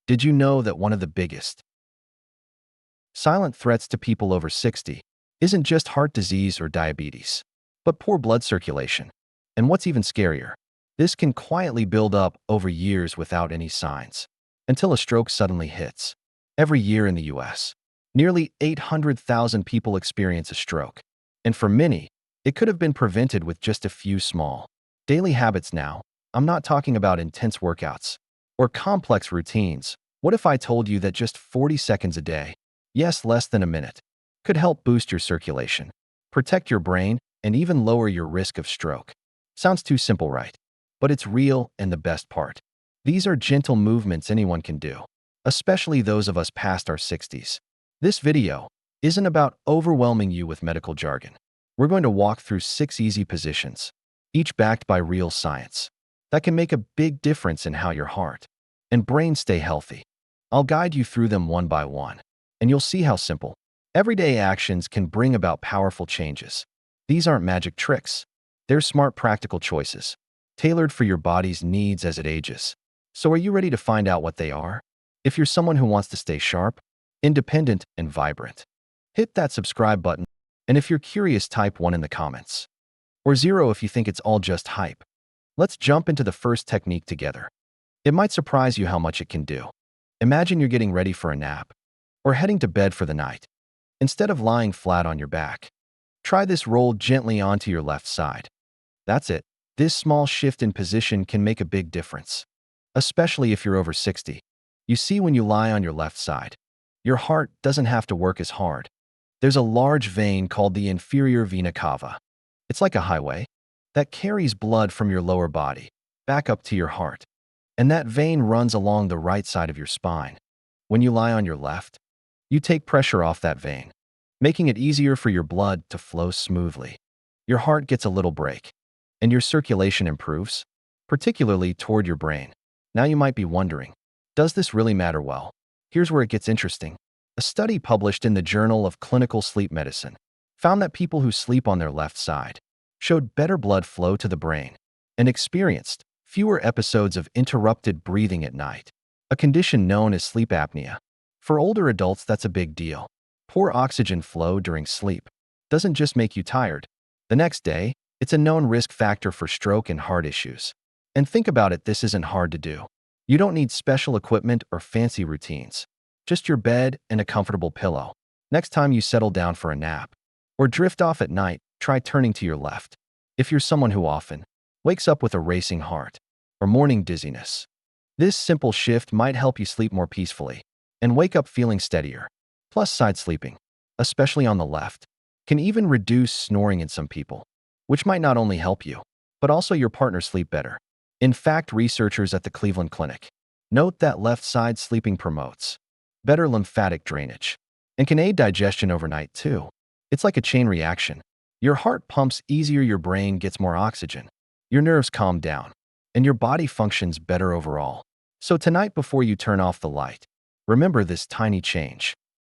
Did you know that one of the biggest silent threats to people over 60 isn't just heart disease or diabetes, but poor blood circulation? And what's even scarier, this can quietly build up over years without any signs, until a stroke suddenly hits. Every year in the US, nearly 800,000 people experience a stroke. And for many, it could have been prevented with just a few small daily habits. Now, I'm not talking about intense workouts or complex routines. What if I told you that just 40 seconds a day, yes, less than a minute, could help boost your circulation, protect your brain, and even lower your risk of stroke? Sounds too simple, right? But it's real, and the best part, these are gentle movements anyone can do, especially those of us past our 60s. This video isn't about overwhelming you with medical jargon. We're going to walk through 6 easy positions, each backed by real science, that can make a big difference in how your heart and brain stay healthy. I'll guide you through them one by one, and you'll see how simple, everyday actions can bring about powerful changes. These aren't magic tricks. They're smart, practical choices, tailored for your body's needs as it ages. So are you ready to find out what they are? If you're someone who wants to stay sharp, independent, and vibrant, hit that subscribe button. And if you're curious, type 1 in the comments, or 0 if you think it's all just hype. Let's jump into the first technique together. It might surprise you how much it can do. Imagine you're getting ready for a nap or heading to bed for the night. Instead of lying flat on your back, try this: roll gently onto your left side. That's it. This small shift in position can make a big difference, especially if you're over 60. You see, when you lie on your left side, your heart doesn't have to work as hard. There's a large vein called the inferior vena cava. It's like a highway that carries blood from your lower body back up to your heart. And that vein runs along the right side of your spine. When you lie on your left, you take pressure off that vein, making it easier for your blood to flow smoothly. Your heart gets a little break, and your circulation improves, particularly toward your brain. Now you might be wondering, does this really matter? Well, here's where it gets interesting. A study published in the Journal of Clinical Sleep Medicine found that people who sleep on their left side showed better blood flow to the brain and experienced fewer episodes of interrupted breathing at night, a condition known as sleep apnea. For older adults, that's a big deal. Poor oxygen flow during sleep doesn't just make you tired. The next day, it's a known risk factor for stroke and heart issues. And think about it, this isn't hard to do. You don't need special equipment or fancy routines, just your bed and a comfortable pillow. Next time you settle down for a nap or drift off at night, try turning to your left. If you're someone who often wakes up with a racing heart or morning dizziness, this simple shift might help you sleep more peacefully and wake up feeling steadier. Plus, side sleeping, especially on the left, can even reduce snoring in some people, which might not only help you, but also your partner sleep better. In fact, researchers at the Cleveland Clinic note that left side sleeping promotes better lymphatic drainage and can aid digestion overnight too. It's like a chain reaction. Your heart pumps easier, your brain gets more oxygen, your nerves calm down, and your body functions better overall. So tonight, before you turn off the light, remember this tiny change.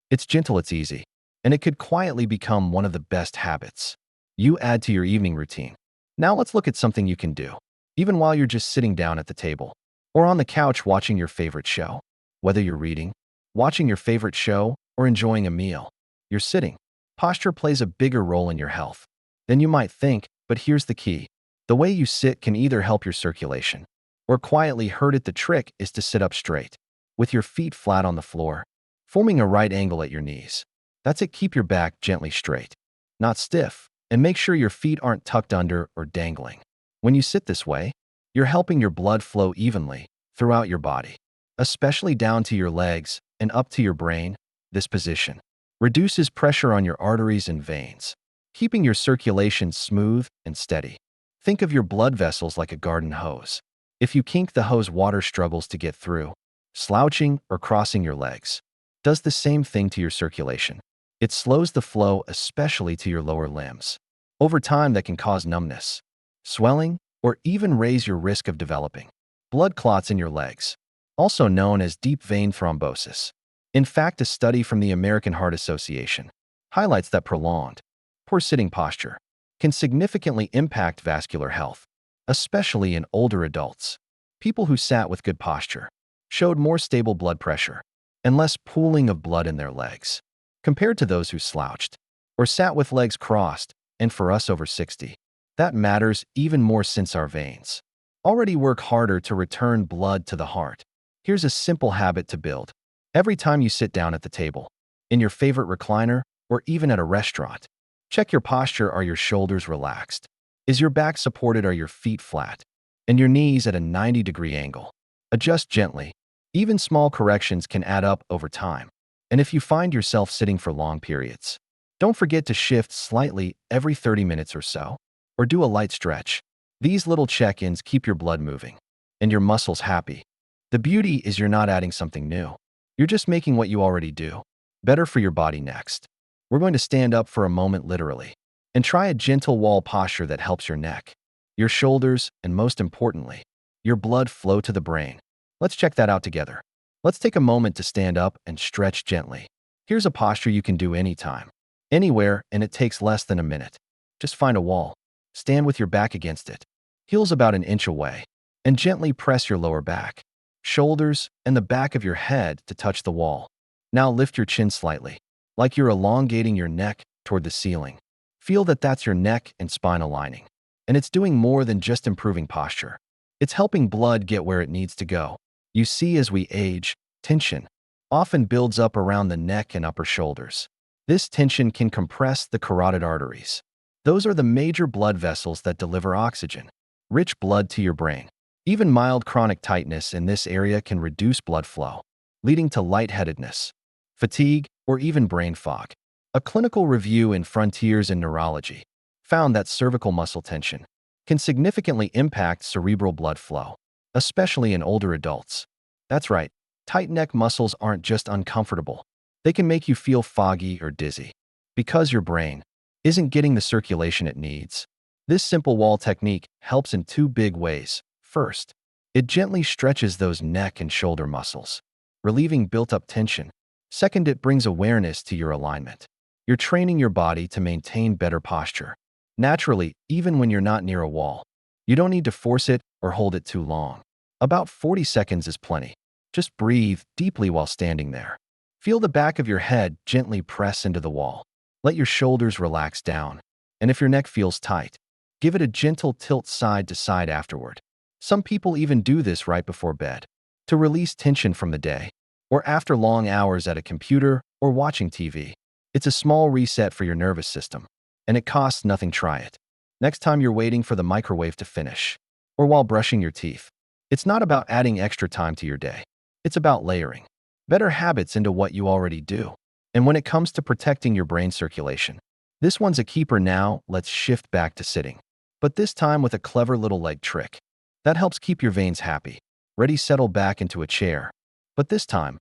It's gentle, it's easy, and it could quietly become one of the best habits you add to your evening routine. Now let's look at something you can do, even while you're just sitting down at the table or on the couch watching your favorite show. Whether you're reading, watching your favorite show, or enjoying a meal, you're sitting. Posture plays a bigger role in your health than you might think, but here's the key. The way you sit can either help your circulation or quietly hurt it. The trick is to sit up straight, with your feet flat on the floor, forming a right angle at your knees. That's it. Keep your back gently straight, not stiff, and make sure your feet aren't tucked under or dangling. When you sit this way, you're helping your blood flow evenly throughout your body, especially down to your legs and up to your brain. This position reduces pressure on your arteries and veins, keeping your circulation smooth and steady. Think of your blood vessels like a garden hose. If you kink the hose, water struggles to get through. Slouching or crossing your legs does the same thing to your circulation. It slows the flow, especially to your lower limbs. Over time, that can cause numbness, swelling, or even raise your risk of developing blood clots in your legs, also known as deep vein thrombosis. In fact, a study from the American Heart Association highlights that prolonged, poor sitting posture can significantly impact vascular health, especially in older adults. People who sat with good posture showed more stable blood pressure and less pooling of blood in their legs, compared to those who slouched or sat with legs crossed. And for us over 60, that matters even more since our veins already work harder to return blood to the heart. Here's a simple habit to build. Every time you sit down at the table, in your favorite recliner, or even at a restaurant, check your posture. Are your shoulders relaxed? Is your back supported? Are your feet flat? And your knees at a 90-degree angle? Adjust gently. Even small corrections can add up over time. And if you find yourself sitting for long periods, don't forget to shift slightly every 30 minutes or so, or do a light stretch. These little check-ins keep your blood moving and your muscles happy. The beauty is you're not adding something new. You're just making what you already do better for your body. Next, we're going to stand up for a moment literally and try a gentle wall posture that helps your neck, your shoulders, and most importantly, your blood flow to the brain. Let's check that out together. Let's take a moment to stand up and stretch gently. Here's a posture you can do anytime, anywhere, and it takes less than a minute. Just find a wall, stand with your back against it, heels about an inch away, and gently press your lower back, shoulders, and the back of your head to touch the wall. Now lift your chin slightly, like you're elongating your neck toward the ceiling. Feel that that's your neck and spine aligning. And it's doing more than just improving posture. It's helping blood get where it needs to go. You see, as we age, tension often builds up around the neck and upper shoulders. This tension can compress the carotid arteries. Those are the major blood vessels that deliver oxygen, rich blood to your brain. Even mild chronic tightness in this area can reduce blood flow, leading to lightheadedness, fatigue, or even brain fog. A clinical review in Frontiers in Neurology found that cervical muscle tension can significantly impact cerebral blood flow, especially in older adults. That's right, tight neck muscles aren't just uncomfortable. They can make you feel foggy or dizzy because your brain isn't getting the circulation it needs. This simple wall technique helps in two big ways. First, it gently stretches those neck and shoulder muscles, relieving built-up tension. Second, it brings awareness to your alignment. You're training your body to maintain better posture naturally, even when you're not near a wall. You don't need to force it or hold it too long. About 40 seconds is plenty. Just breathe deeply while standing there. Feel the back of your head gently press into the wall. Let your shoulders relax down. And if your neck feels tight, give it a gentle tilt side to side afterward. Some people even do this right before bed to release tension from the day, or after long hours at a computer or watching TV. It's a small reset for your nervous system, and it costs nothing. Try it next time you're waiting for the microwave to finish, or while brushing your teeth. It's not about adding extra time to your day. It's about layering better habits into what you already do. And when it comes to protecting your brain circulation, this one's a keeper. Now, let's shift back to sitting, but this time with a clever little leg trick that helps keep your veins happy. Ready, settle back into a chair, but this time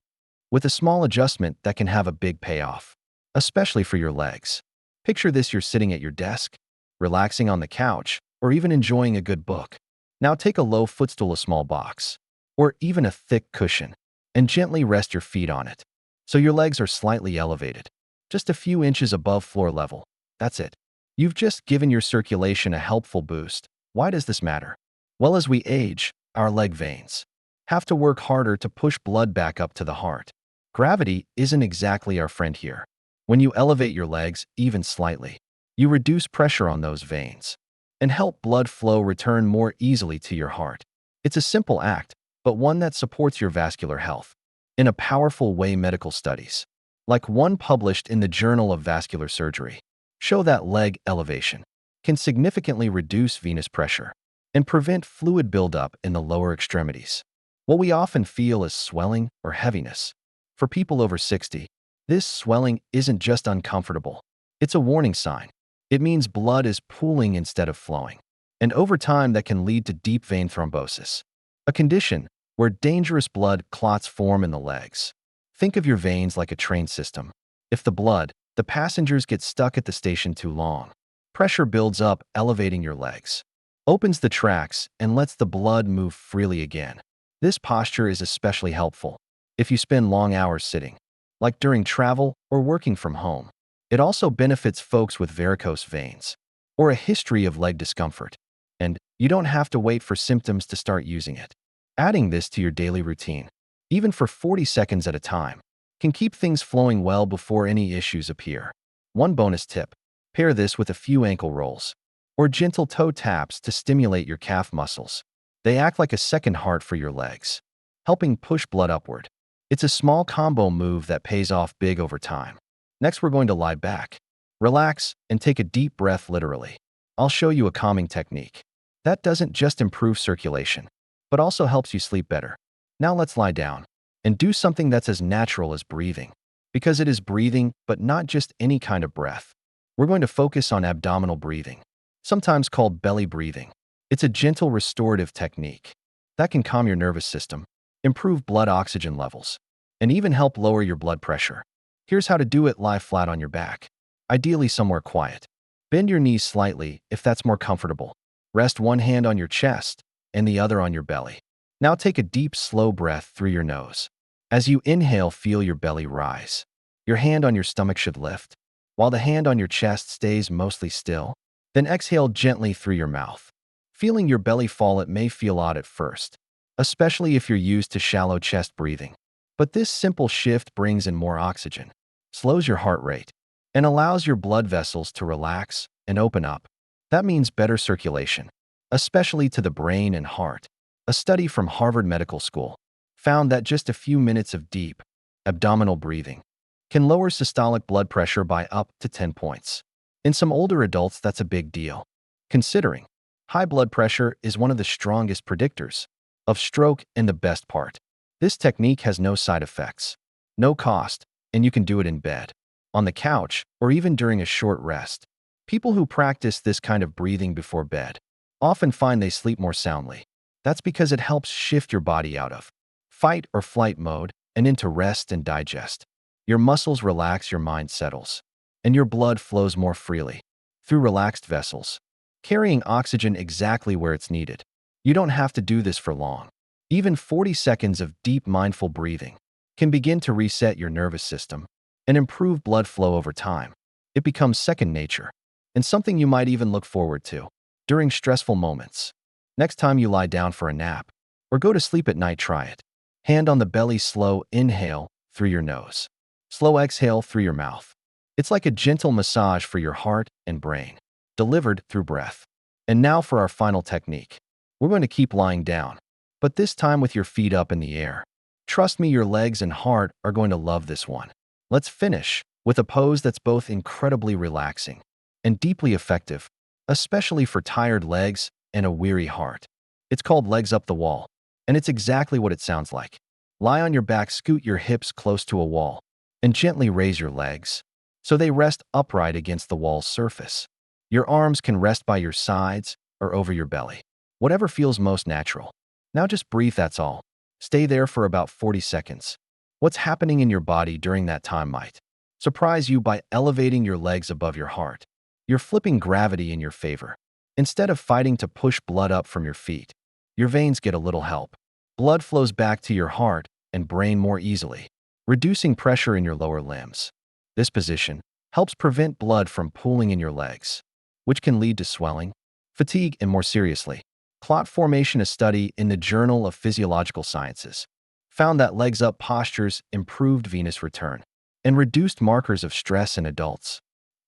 with a small adjustment that can have a big payoff, especially for your legs. Picture this: you're sitting at your desk, relaxing on the couch, or even enjoying a good book. Now take a low footstool, a small box, or even a thick cushion, and gently rest your feet on it so your legs are slightly elevated, just a few inches above floor level. That's it. You've just given your circulation a helpful boost. Why does this matter? Well, as we age, our leg veins have to work harder to push blood back up to the heart. Gravity isn't exactly our friend here. When you elevate your legs even slightly, you reduce pressure on those veins and help blood flow return more easily to your heart. It's a simple act, but one that supports your vascular health in a powerful way. Medical studies, like one published in the Journal of Vascular Surgery, show that leg elevation can significantly reduce venous pressure and prevent fluid buildup in the lower extremities. What we often feel as swelling or heaviness. For people over 60, this swelling isn't just uncomfortable. It's a warning sign. It means blood is pooling instead of flowing. And over time, that can lead to deep vein thrombosis, a condition where dangerous blood clots form in the legs. Think of your veins like a train system. If the passengers get stuck at the station too long, pressure builds up, elevating your legs opens the tracks and lets the blood move freely again. This posture is especially helpful if you spend long hours sitting, like during travel or working from home. It also benefits folks with varicose veins or a history of leg discomfort, and you don't have to wait for symptoms to start using it. Adding this to your daily routine, even for 40 seconds at a time, can keep things flowing well before any issues appear. One bonus tip: pair this with a few ankle rolls or gentle toe taps to stimulate your calf muscles. They act like a second heart for your legs, helping push blood upward. It's a small combo move that pays off big over time. Next, we're going to lie back, relax, and take a deep breath literally. I'll show you a calming technique that doesn't just improve circulation, but also helps you sleep better. Now let's lie down and do something that's as natural as breathing. Because it is breathing, but not just any kind of breath. We're going to focus on abdominal breathing, sometimes called belly breathing. It's a gentle restorative technique that can calm your nervous system, improve blood oxygen levels, and even help lower your blood pressure. Here's how to do it: lie flat on your back, ideally somewhere quiet. Bend your knees slightly if that's more comfortable. Rest one hand on your chest and the other on your belly. Now take a deep, slow breath through your nose. As you inhale, feel your belly rise. Your hand on your stomach should lift, while the hand on your chest stays mostly still. Then exhale gently through your mouth. Feeling your belly fall, it may feel odd at first, especially if you're used to shallow chest breathing. But this simple shift brings in more oxygen, slows your heart rate, and allows your blood vessels to relax and open up. That means better circulation, especially to the brain and heart. A study from Harvard Medical School found that just a few minutes of deep abdominal breathing can lower systolic blood pressure by up to 10 points. In some older adults, that's a big deal, considering high blood pressure is one of the strongest predictors of stroke. And the best part: this technique has no side effects, no cost, and you can do it in bed, on the couch, or even during a short rest. People who practice this kind of breathing before bed often find they sleep more soundly. That's because it helps shift your body out of fight or flight mode and into rest and digest. Your muscles relax, your mind settles, and your blood flows more freely through relaxed vessels, carrying oxygen exactly where it's needed. You don't have to do this for long. Even 40 seconds of deep, mindful breathing can begin to reset your nervous system and improve blood flow over time. It becomes second nature, and something you might even look forward to during stressful moments. Next time you lie down for a nap or go to sleep at night, try it. Hand on the belly, slow inhale through your nose, slow exhale through your mouth. It's like a gentle massage for your heart and brain, delivered through breath. And now for our final technique. We're going to keep lying down, but this time with your feet up in the air. Trust me, your legs and heart are going to love this one. Let's finish with a pose that's both incredibly relaxing and deeply effective, especially for tired legs and a weary heart. It's called legs up the wall, and it's exactly what it sounds like. Lie on your back, scoot your hips close to a wall, and gently raise your legs so they rest upright against the wall's surface. Your arms can rest by your sides or over your belly, whatever feels most natural. Now just breathe, that's all. Stay there for about 40 seconds. What's happening in your body during that time might surprise you by elevating your legs above your heart. You're flipping gravity in your favor. Instead of fighting to push blood up from your feet, your veins get a little help. Blood flows back to your heart and brain more easily, reducing pressure in your lower limbs. This position helps prevent blood from pooling in your legs, which can lead to swelling, fatigue, and more seriously, clot formation. A study in the Journal of Physiological Sciences found that legs up postures improved venous return and reduced markers of stress in adults.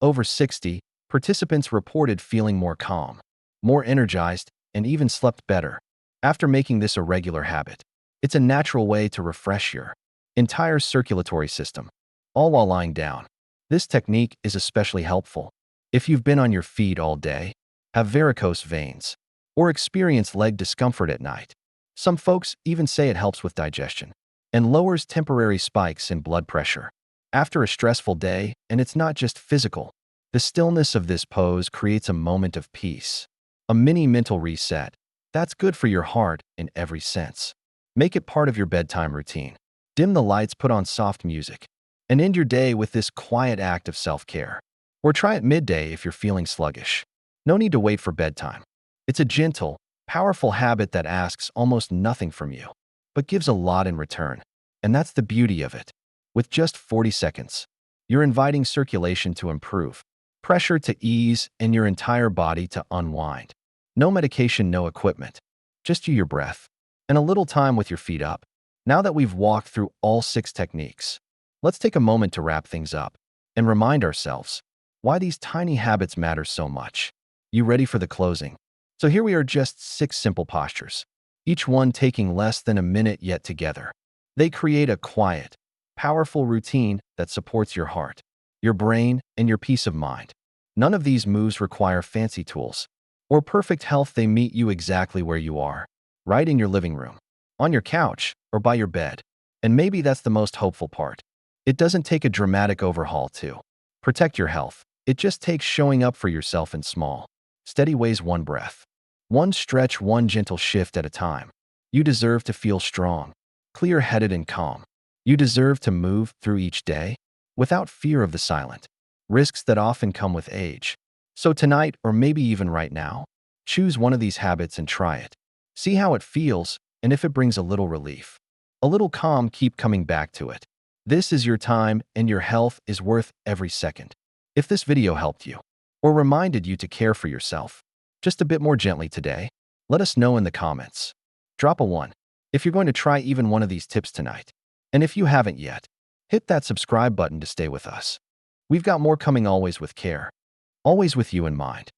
Over 60 participants reported feeling more calm, more energized, and even slept better after making this a regular habit. It's a natural way to refresh your entire circulatory system, all while lying down. This technique is especially helpful if you've been on your feet all day, have varicose veins, or experience leg discomfort at night. Some folks even say it helps with digestion and lowers temporary spikes in blood pressure after a stressful day. And it's not just physical. The stillness of this pose creates a moment of peace, a mini mental reset that's good for your heart in every sense. Make it part of your bedtime routine. Dim the lights, put on soft music, and end your day with this quiet act of self-care. Or try it midday if you're feeling sluggish. No need to wait for bedtime. It's a gentle, powerful habit that asks almost nothing from you, but gives a lot in return. And that's the beauty of it. With just 40 seconds, you're inviting circulation to improve, pressure to ease, and your entire body to unwind. No medication, no equipment, just you, your breath, and a little time with your feet up. Now that we've walked through all 6 techniques, let's take a moment to wrap things up and remind ourselves why these tiny habits matter so much. You ready for the closing? So here we are, just 6 simple postures, each one taking less than a minute, yet together they create a quiet, powerful routine that supports your heart, your brain, and your peace of mind. None of these moves require fancy tools or perfect health. They meet you exactly where you are, right in your living room, on your couch, or by your bed. And maybe that's the most hopeful part. It doesn't take a dramatic overhaul to protect your health. It just takes showing up for yourself in small, steady ways, one breath, one stretch, one gentle shift at a time. You deserve to feel strong, clear-headed, and calm. You deserve to move through each day without fear of the silent risks that often come with age. So tonight, or maybe even right now, choose one of these habits and try it. See how it feels, and if it brings a little relief, a little calm, keep coming back to it. This is your time, and your health is worth every second. If this video helped you or reminded you to care for yourself just a bit more gently today, let us know in the comments. Drop a 1 if you're going to try even one of these tips tonight. And if you haven't yet, hit that subscribe button to stay with us. We've got more coming, always with care, always with you in mind.